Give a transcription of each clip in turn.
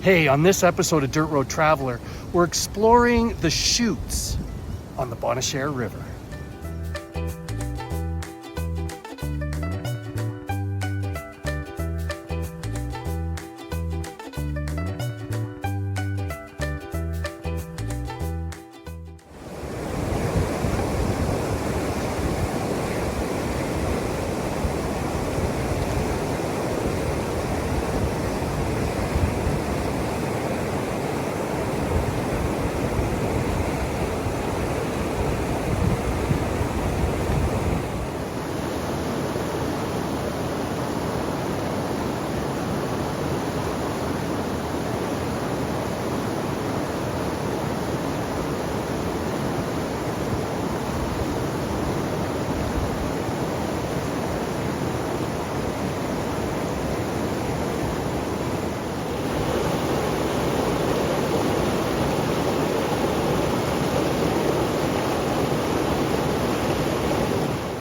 Hey, on this episode of Dirt Road Traveler, we're exploring the chutes on the Bonnechere River.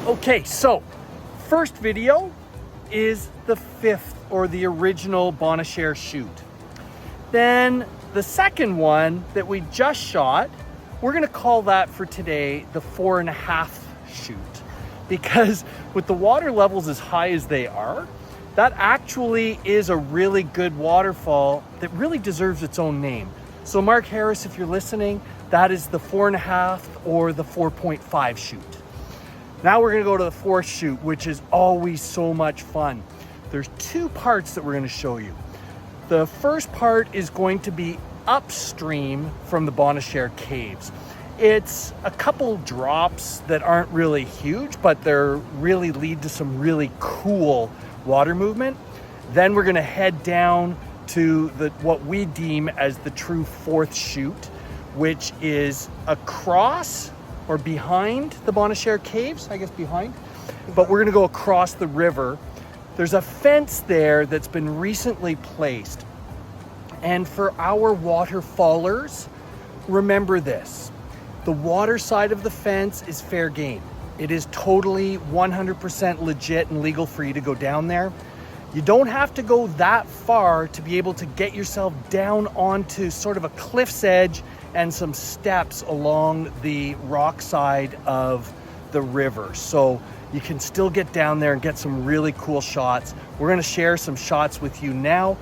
Okay, so first video is the fifth or the original Bonnechere chute. Then the second one that we just shot, we're gonna call that for today the 4.5 chute, because with the water levels as high as they are, that actually is a really good waterfall that really deserves its own name. So Mark Harris, if you're listening, that is the 4.5 or the 4.5 chute. Now we're gonna go to the fourth chute, which is always so much fun. There's two parts that we're gonna show you. The first part is going to be upstream from the Bonnechere Caves. It's a couple drops that aren't really huge, but they're really lead to some really cool water movement. Then we're gonna head down to what we deem as the true fourth chute, which is across or behind the Bonnechere Caves, I guess behind, but we're gonna go across the river. There's a fence there that's been recently placed. And for our waterfallers, remember this, the water side of the fence is fair game. It is totally 100% legit and legal for you to go down there. You don't have to go that far to be able to get yourself down onto sort of a cliff's edge and some steps along the rock side of the river. So you can still get down there and get some really cool shots. We're gonna share some shots with you now.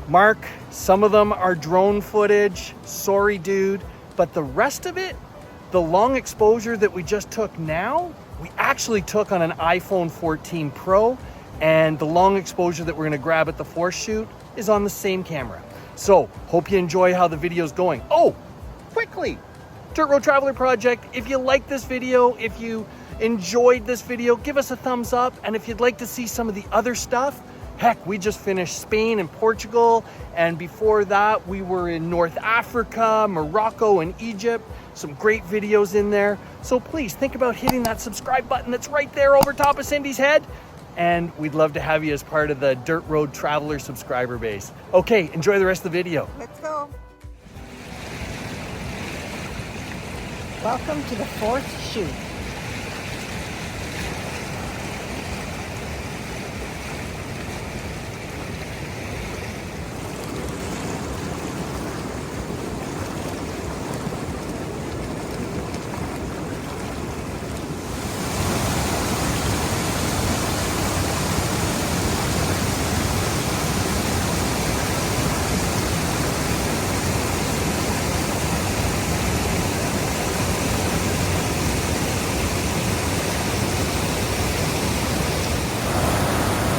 Mark, some of them are drone footage, sorry dude, but the rest of it, the long exposure that we just took now, we actually took on an iPhone 14 Pro, and the long exposure that we're gonna grab at the fourth chute is on the same camera. So hope you enjoy how the video's going. Oh, quickly, Dirt Road Traveler Project, if you like this video, if you enjoyed this video, give us a thumbs up. And if you'd like to see some of the other stuff, heck, we just finished Spain and Portugal. And before that, we were in North Africa, Morocco, and Egypt. Some great videos in there. So please think about hitting that subscribe button that's right there over top of Cindy's head. And we'd love to have you as part of the Dirt Road Traveler subscriber base. Okay, enjoy the rest of the video. Let's go. Welcome to the fourth chute.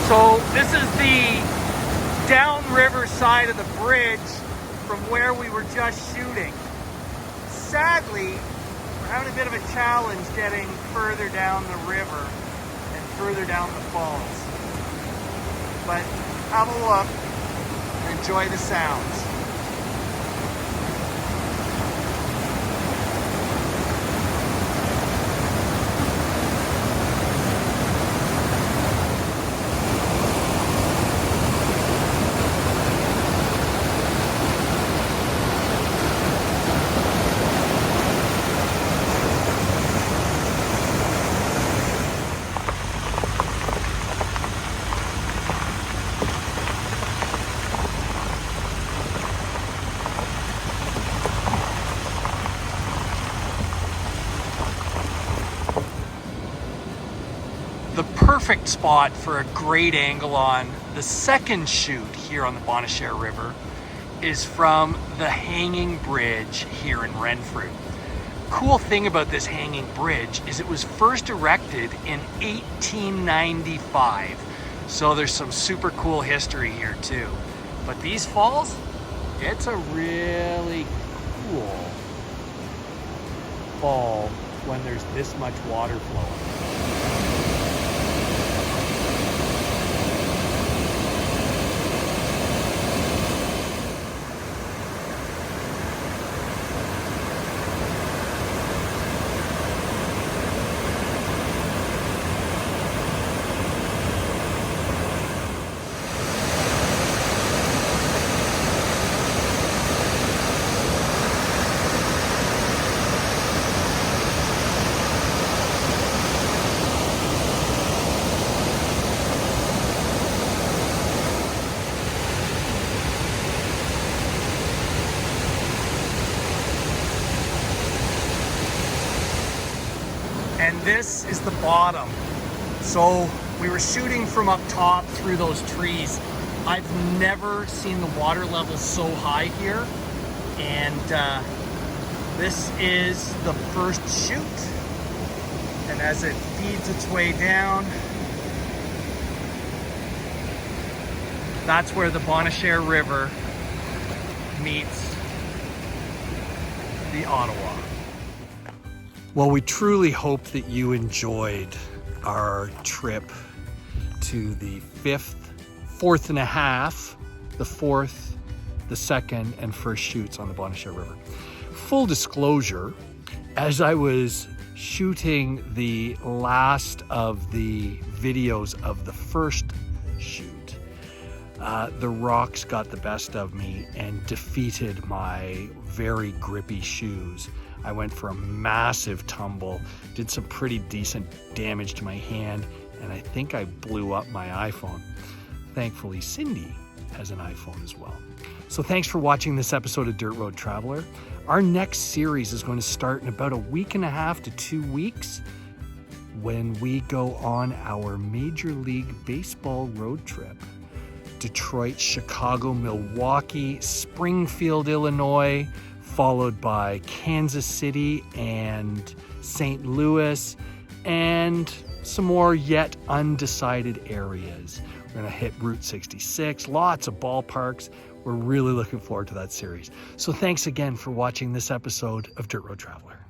So this is the downriver side of the bridge from where we were just shooting. Sadly, we're having a bit of a challenge getting further down the river and further down the falls. But have a look and enjoy the sounds. perfect spot for a great angle on the second chute here on the Bonnechere River is from the hanging bridge here in Renfrew. Cool thing about this hanging bridge is it was first erected in 1895. So there's some super cool history here too. But these falls, it's a really cool fall when there's this much water flowing. And this is the bottom. So we were shooting from up top through those trees. I've never seen the water level so high here. And this is the first chute. And as it feeds its way down, that's where the Bonnechere River meets the Ottawa. Well, we truly hope that you enjoyed our trip to the fourth and a half, the fourth, the second, and first chutes on the Bonnechere River. Full disclosure, as I was shooting the last of the videos of the first chute, the rocks got the best of me and defeated my very grippy shoes. I went for a massive tumble, did some pretty decent damage to my hand, and I think I blew up my iPhone. Thankfully, Cindy has an iPhone as well. So thanks for watching this episode of Dirt Road Traveler. Our next series is going to start in about a week and a half to 2 weeks when we go on our Major League Baseball road trip. Detroit, Chicago, Milwaukee, Springfield, Illinois, followed by Kansas City and St. Louis, and some more yet undecided areas. We're gonna hit Route 66, lots of ballparks. We're really looking forward to that series. So thanks again for watching this episode of Dirt Road Traveler.